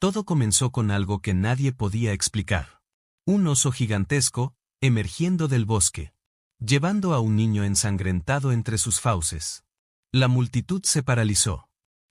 Todo comenzó con algo que nadie podía explicar. Un oso gigantesco, emergiendo del bosque, llevando a un niño ensangrentado entre sus fauces. La multitud se paralizó.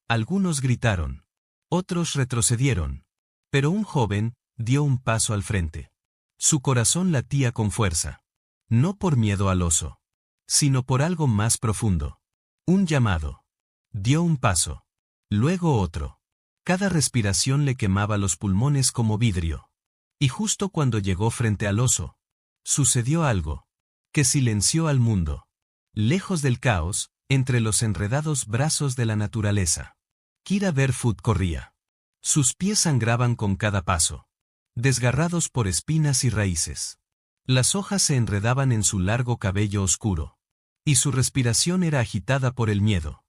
Algunos gritaron. Otros retrocedieron. Pero un joven dio un paso al frente. Su corazón latía con fuerza. No por miedo al oso, sino por algo más profundo. Un llamado. Dio un paso. Luego otro. Cada respiración le quemaba los pulmones como vidrio. Y justo cuando llegó frente al oso, sucedió algo que silenció al mundo. Lejos del caos, entre los enredados brazos de la naturaleza, Kira Barefoot corría. Sus pies sangraban con cada paso, desgarrados por espinas y raíces. Las hojas se enredaban en su largo cabello oscuro, y su respiración era agitada por el miedo.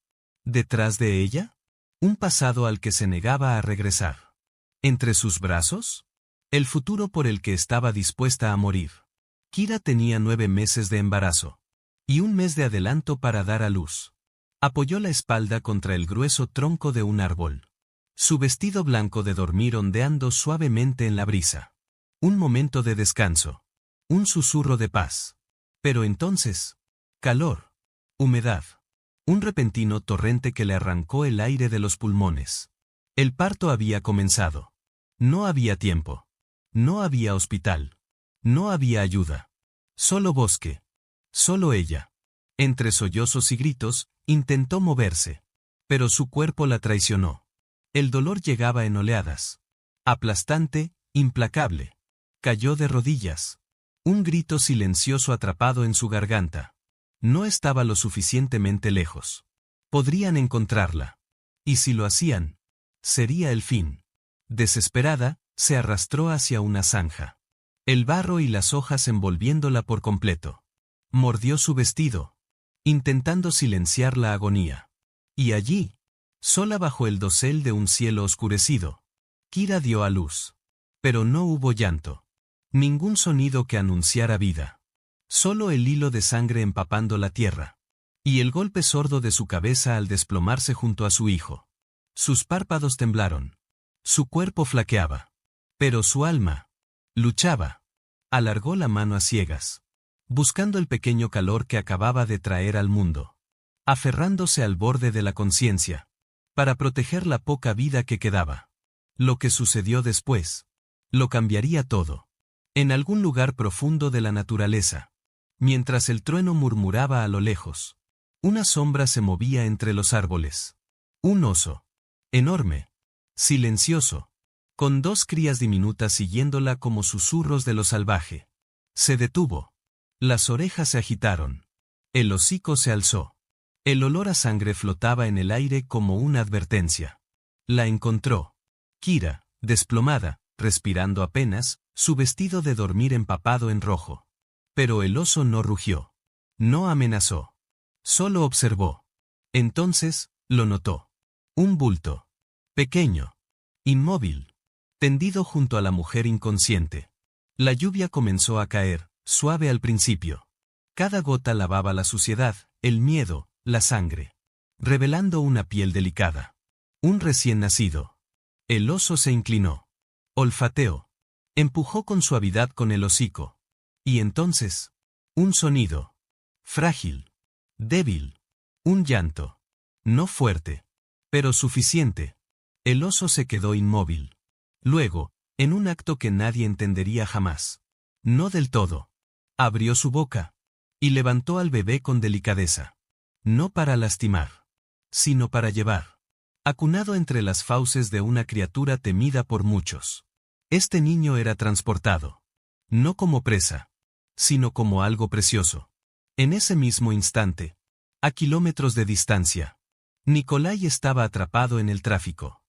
Detrás de ella, un pasado al que se negaba a regresar. Entre sus brazos, el futuro por el que estaba dispuesta a morir. Kira tenía 9 meses de embarazo, y 1 mes de adelanto para dar a luz. Apoyó la espalda contra el grueso tronco de un árbol. Su vestido blanco de dormir ondeando suavemente en la brisa. Un momento de descanso. Un susurro de paz. Pero entonces, calor, humedad. Un repentino torrente que le arrancó el aire de los pulmones. El parto había comenzado. No había tiempo. No había hospital. No había ayuda. Solo bosque. Solo ella. Entre sollozos y gritos, intentó moverse. Pero su cuerpo la traicionó. El dolor llegaba en oleadas. Aplastante, implacable. Cayó de rodillas. Un grito silencioso atrapado en su garganta. No estaba lo suficientemente lejos. Podrían encontrarla. Y si lo hacían, sería el fin. Desesperada, se arrastró hacia una zanja. El barro y las hojas envolviéndola por completo. Mordió su vestido, intentando silenciar la agonía. Y allí, sola bajo el dosel de un cielo oscurecido, Kira dio a luz. Pero no hubo llanto. Ningún sonido que anunciara vida. Solo el hilo de sangre empapando la tierra. Y el golpe sordo de su cabeza al desplomarse junto a su hijo. Sus párpados temblaron. Su cuerpo flaqueaba. Pero su alma luchaba. Alargó la mano a ciegas, buscando el pequeño calor que acababa de traer al mundo. Aferrándose al borde de la conciencia, para proteger la poca vida que quedaba. Lo que sucedió después, lo cambiaría todo. En algún lugar profundo de la naturaleza, mientras el trueno murmuraba a lo lejos, una sombra se movía entre los árboles. Un oso, enorme, silencioso, con 2 crías diminutas siguiéndola como susurros de lo salvaje. Se detuvo. Las orejas se agitaron. El hocico se alzó. El olor a sangre flotaba en el aire como una advertencia. La encontró. Kira, desplomada, respirando apenas, su vestido de dormir empapado en rojo. Pero el oso no rugió. No amenazó. Solo observó. Entonces, lo notó. Un bulto. Pequeño. Inmóvil. Tendido junto a la mujer inconsciente. La lluvia comenzó a caer, suave al principio. Cada gota lavaba la suciedad, el miedo, la sangre. Revelando una piel delicada. Un recién nacido. El oso se inclinó. Olfateó. Empujó con suavidad con el hocico. Y entonces, un sonido. Frágil. Débil. Un llanto. No fuerte. Pero suficiente. El oso se quedó inmóvil. Luego, en un acto que nadie entendería jamás. No del todo. Abrió su boca. Y levantó al bebé con delicadeza. No para lastimar. Sino para llevar. Acunado entre las fauces de una criatura temida por muchos. Este niño era transportado. No como presa. Sino como algo precioso. En ese mismo instante. A kilómetros de distancia. Nikolai estaba atrapado en el tráfico.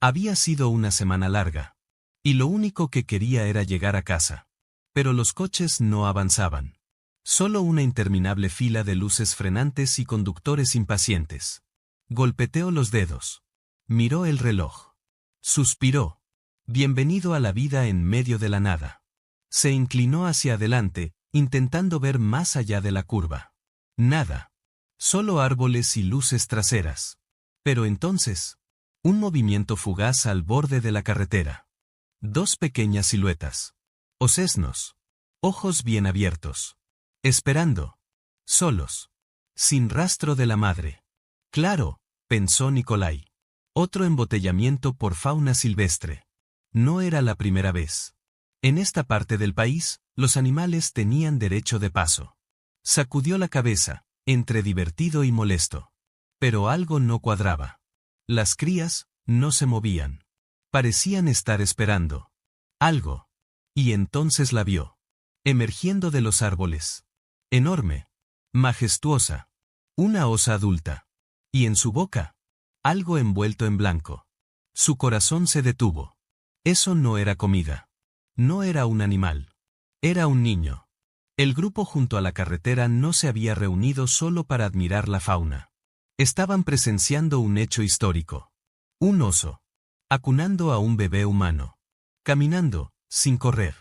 Había sido una semana larga. Y lo único que quería era llegar a casa. Pero los coches no avanzaban. Solo una interminable fila de luces frenantes y conductores impacientes. Golpeteó los dedos. Miró el reloj. Suspiró. Bienvenido a la vida en medio de la nada. Se inclinó hacia adelante, intentando ver más allá de la curva. Nada. Solo árboles y luces traseras. Pero entonces, Un movimiento fugaz al borde de la carretera. Dos pequeñas siluetas. Osesnos. Ojos bien abiertos. Esperando. Solos. Sin rastro de la madre. Claro, pensó Nikolai. Otro embotellamiento por fauna silvestre. No era la primera vez. En esta parte del país, los animales tenían derecho de paso. Sacudió la cabeza, entre divertido y molesto. Pero algo no cuadraba. Las crías no se movían. Parecían estar esperando algo. Y entonces la vio. Emergiendo de los árboles. Enorme. Majestuosa. Una osa adulta. Y en su boca, algo envuelto en blanco. Su corazón se detuvo. Eso no era comida. No era un animal. Era un niño. El grupo junto a la carretera no se había reunido solo para admirar la fauna. Estaban presenciando un hecho histórico. Un oso. Acunando a un bebé humano. Caminando, sin correr.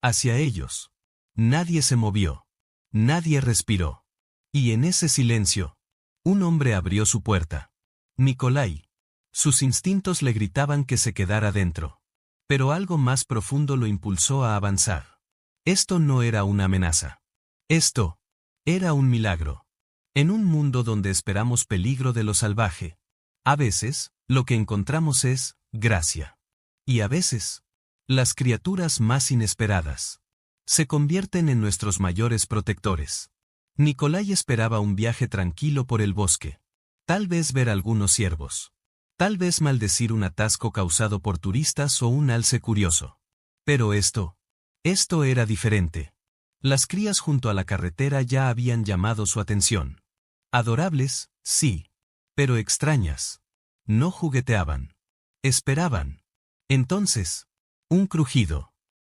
Hacia ellos. Nadie se movió. Nadie respiró. Y en ese silencio, un hombre abrió su puerta. Nikolai. Sus instintos le gritaban que se quedara dentro. Pero algo más profundo lo impulsó a avanzar. Esto no era una amenaza. Esto era un milagro. En un mundo donde esperamos peligro de lo salvaje, a veces, lo que encontramos es gracia. Y a veces, las criaturas más inesperadas se convierten en nuestros mayores protectores. Nikolai esperaba un viaje tranquilo por el bosque. Tal vez ver algunos ciervos. Tal vez maldecir un atasco causado por turistas o un alce curioso. Pero esto era diferente. Las crías junto a la carretera ya habían llamado su atención. Adorables, sí. Pero extrañas. No jugueteaban. Esperaban. Entonces, un crujido.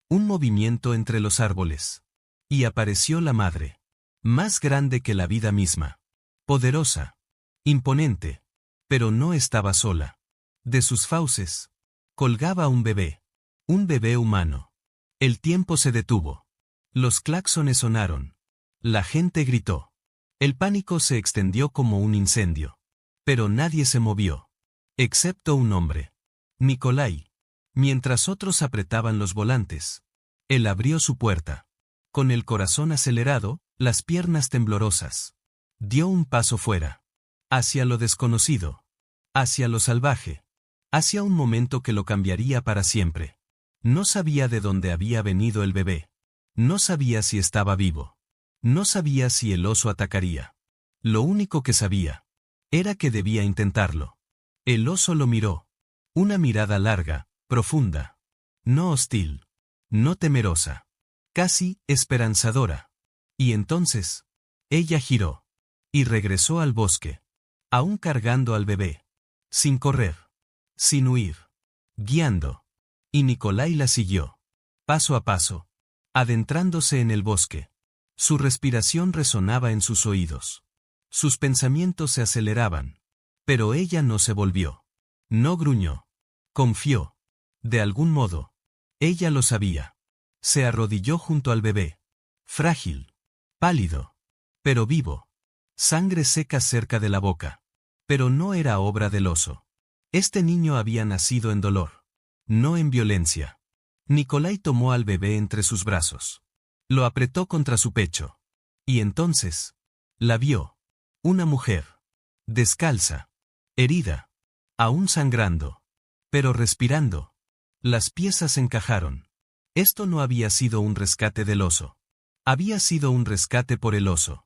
Un movimiento entre los árboles. Y apareció la madre. Más grande que la vida misma. Poderosa. Imponente. Pero no estaba sola. De sus fauces colgaba un bebé. Un bebé humano. El tiempo se detuvo. Los claxones sonaron. La gente gritó. El pánico se extendió como un incendio. Pero nadie se movió. Excepto un hombre. Nikolai. Mientras otros apretaban los volantes. Él abrió su puerta. Con el corazón acelerado, las piernas temblorosas. Dio un paso fuera. Hacia lo desconocido. Hacia lo salvaje. Hacia un momento que lo cambiaría para siempre. No sabía de dónde había venido el bebé. No sabía si estaba vivo. No sabía si el oso atacaría. Lo único que sabía era que debía intentarlo. El oso lo miró. Una mirada larga, profunda. No hostil. No temerosa. Casi esperanzadora. Y entonces, ella giró. Y regresó al bosque. Aún cargando al bebé. Sin correr. Sin huir. Guiando. Y Nikolai la siguió. Paso a paso. Adentrándose en el bosque. Su respiración resonaba en sus oídos. Sus pensamientos se aceleraban. Pero ella no se volvió. No gruñó. Confió. De algún modo. Ella lo sabía. Se arrodilló junto al bebé. Frágil. Pálido. Pero vivo. Sangre seca cerca de la boca. Pero no era obra del oso. Este niño había nacido en dolor. No en violencia. Nikolai tomó al bebé entre sus brazos. Lo apretó contra su pecho. Y entonces, la vio. Una mujer. Descalza. Herida. Aún sangrando. Pero respirando. Las piezas encajaron. Esto no había sido un rescate del oso. Había sido un rescate por el oso.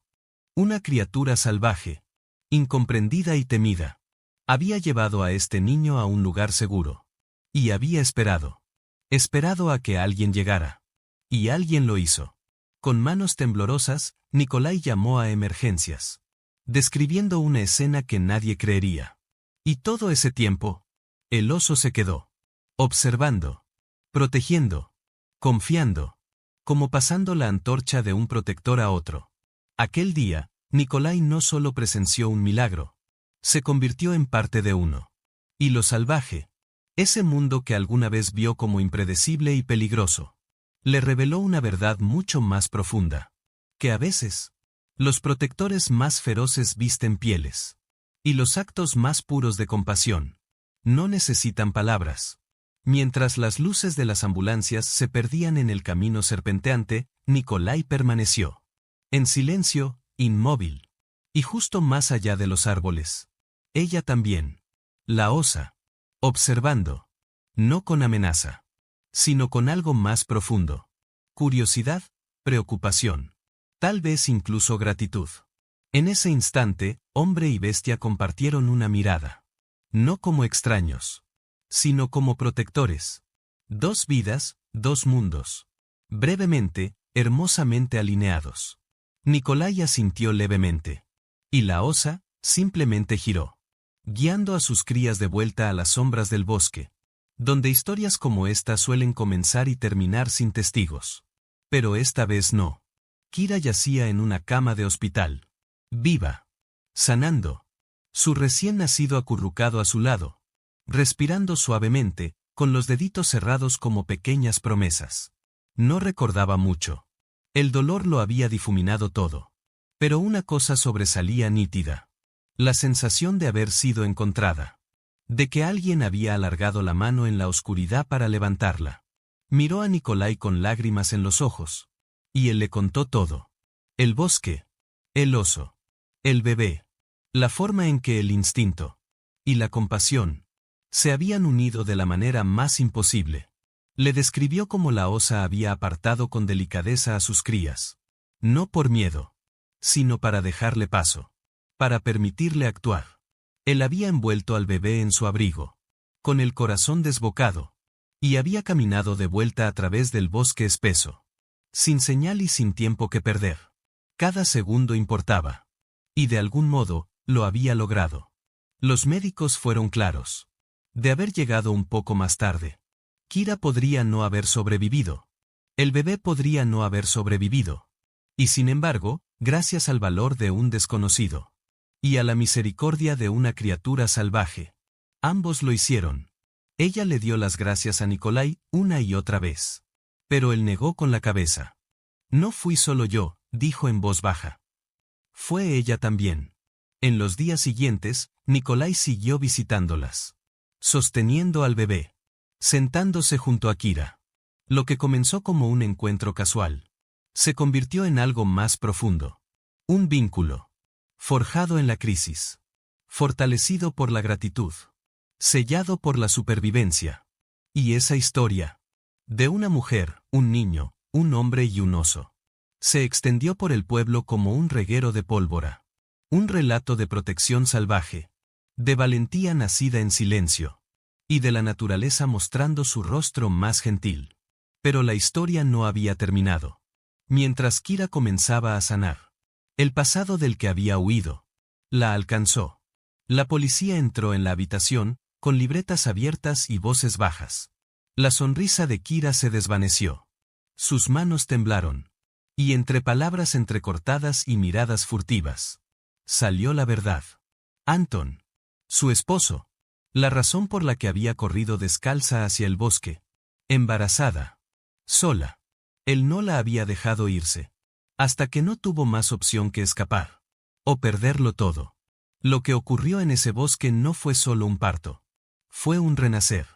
Una criatura salvaje. Incomprendida y temida. Había llevado a este niño a un lugar seguro. Y había esperado. Esperado a que alguien llegara. Y alguien lo hizo. Con manos temblorosas, Nikolai llamó a emergencias. Describiendo una escena que nadie creería. Y todo ese tiempo, el oso se quedó. Observando. Protegiendo. Confiando. Como pasando la antorcha de un protector a otro. Aquel día, Nikolai no solo presenció un milagro. Se convirtió en parte de uno. Y lo salvaje. Ese mundo que alguna vez vio como impredecible y peligroso. Le reveló una verdad mucho más profunda. Que a veces, los protectores más feroces visten pieles. Y los actos más puros de compasión No necesitan palabras. Mientras las luces de las ambulancias se perdían en el camino serpenteante, Nikolai permaneció. En silencio, inmóvil. Y justo más allá de los árboles. Ella también. La osa. Observando. No con amenaza. Sino con algo más profundo. Curiosidad, preocupación. Tal vez incluso gratitud. En ese instante, hombre y bestia compartieron una mirada. No como extraños. Sino como protectores. Dos vidas, dos mundos. Brevemente, hermosamente alineados. Nikolai asintió levemente. Y la osa, simplemente giró. Guiando a sus crías de vuelta a las sombras del bosque. Donde historias como esta suelen comenzar y terminar sin testigos. Pero esta vez no. Kira yacía en una cama de hospital. Viva. Sanando. Su recién nacido acurrucado a su lado. Respirando suavemente, con los deditos cerrados como pequeñas promesas. No recordaba mucho. El dolor lo había difuminado todo. Pero una cosa sobresalía nítida. La sensación de haber sido encontrada. De que alguien había alargado la mano en la oscuridad para levantarla. Miró a Nikolai con lágrimas en los ojos. Y él le contó todo. El bosque. El oso. El bebé. La forma en que el instinto. Y la compasión. Se habían unido de la manera más imposible. Le describió cómo la osa había apartado con delicadeza a sus crías. No por miedo. Sino para dejarle paso. Para permitirle actuar. Él había envuelto al bebé en su abrigo. Con el corazón desbocado. Y había caminado de vuelta a través del bosque espeso. Sin señal y sin tiempo que perder. Cada segundo importaba. Y de algún modo, lo había logrado. Los médicos fueron claros. De haber llegado un poco más tarde. Kira podría no haber sobrevivido. El bebé podría no haber sobrevivido. Y sin embargo, gracias al valor de un desconocido. Y a la misericordia de una criatura salvaje. Ambos lo hicieron. Ella le dio las gracias a Nikolai una y otra vez. Pero él negó con la cabeza. No fui solo yo, dijo en voz baja. Fue ella también. En los días siguientes, Nikolai siguió visitándolas. Sosteniendo al bebé. Sentándose junto a Kira. Lo que comenzó como un encuentro casual. Se convirtió en algo más profundo. Un vínculo. Forjado en la crisis. Fortalecido por la gratitud. Sellado por la supervivencia. Y esa historia. De una mujer, un niño, un hombre y un oso. Se extendió por el pueblo como un reguero de pólvora. Un relato de protección salvaje. De valentía nacida en silencio. Y de la naturaleza mostrando su rostro más gentil. Pero la historia no había terminado. Mientras Kira comenzaba a sanar. El pasado del que había huido. La alcanzó. La policía entró en la habitación, con libretas abiertas y voces bajas. La sonrisa de Kira se desvaneció. Sus manos temblaron. Y entre palabras entrecortadas y miradas furtivas. Salió la verdad. Anton. Su esposo. La razón por la que había corrido descalza hacia el bosque. Embarazada. Sola. Él no la había dejado irse. Hasta que no tuvo más opción que escapar. O perderlo todo. Lo que ocurrió en ese bosque no fue solo un parto. Fue un renacer.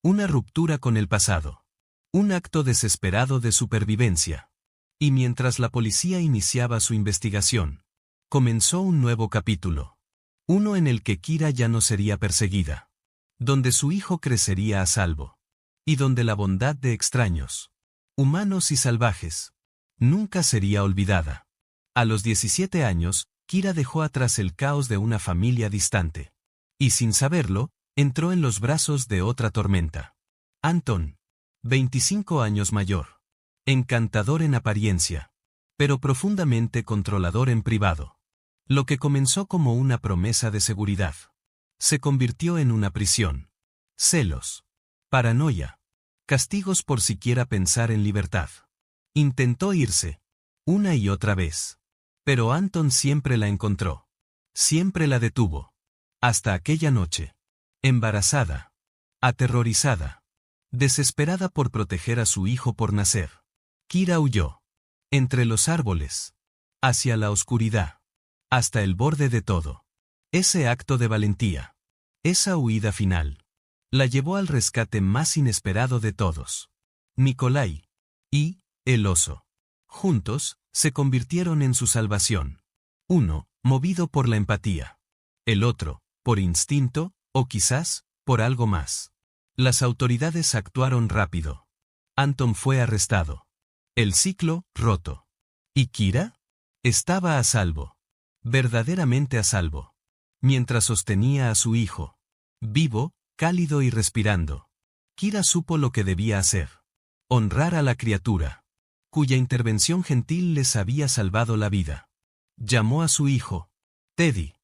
Una ruptura con el pasado. Un acto desesperado de supervivencia. Y mientras la policía iniciaba su investigación, comenzó un nuevo capítulo. Uno en el que Kira ya no sería perseguida. Donde su hijo crecería a salvo. Y donde la bondad de extraños, humanos y salvajes, nunca sería olvidada. A los 17 años, Kira dejó atrás el caos de una familia distante. Y sin saberlo, entró en los brazos de otra tormenta. Anton. 25 años mayor. Encantador en apariencia. Pero profundamente controlador en privado. Lo que comenzó como una promesa de seguridad. Se convirtió en una prisión. Celos. Paranoia. Castigos por siquiera pensar en libertad. Intentó irse. Una y otra vez. Pero Anton siempre la encontró. Siempre la detuvo. Hasta aquella noche. Embarazada. Aterrorizada. Desesperada por proteger a su hijo por nacer. Kira huyó. Entre los árboles. Hacia la oscuridad. Hasta el borde de todo. Ese acto de valentía. Esa huida final. La llevó al rescate más inesperado de todos. Nikolai y el oso. Juntos, se convirtieron en su salvación. Uno, movido por la empatía. El otro, por instinto, o quizás, por algo más. Las autoridades actuaron rápido. Anton fue arrestado. El ciclo, roto. ¿Y Kira? Estaba a salvo. Verdaderamente a salvo. Mientras sostenía a su hijo. Vivo, cálido y respirando. Kira supo lo que debía hacer. Honrar a la criatura, cuya intervención gentil les había salvado la vida. Llamó a su hijo, Teddy,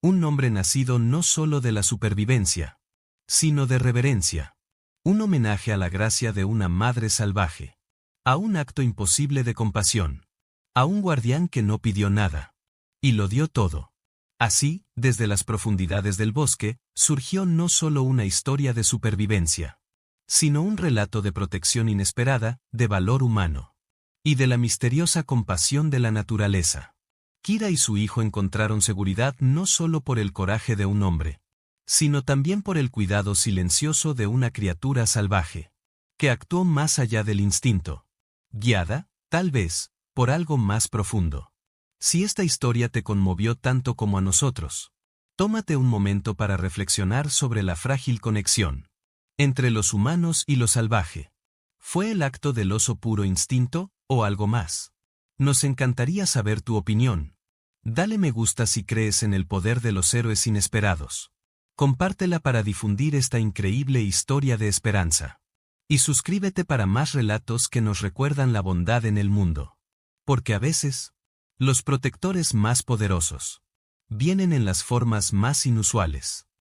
un nombre nacido no solo de la supervivencia, sino de reverencia. Un homenaje a la gracia de una madre salvaje. A un acto imposible de compasión. A un guardián que no pidió nada. Y lo dio todo. Así, desde las profundidades del bosque, surgió no solo una historia de supervivencia, sino un relato de protección inesperada, de valor humano. Y de la misteriosa compasión de la naturaleza. Kira y su hijo encontraron seguridad no solo por el coraje de un hombre, sino también por el cuidado silencioso de una criatura salvaje, que actuó más allá del instinto, guiada, tal vez, por algo más profundo. Si esta historia te conmovió tanto como a nosotros, tómate un momento para reflexionar sobre la frágil conexión entre los humanos y lo salvaje. ¿Fue el acto del oso puro instinto, o algo más? Nos encantaría saber tu opinión. Dale me gusta si crees en el poder de los héroes inesperados. Compártela para difundir esta increíble historia de esperanza. Y suscríbete para más relatos que nos recuerdan la bondad en el mundo. Porque a veces, los protectores más poderosos vienen en las formas más inusuales.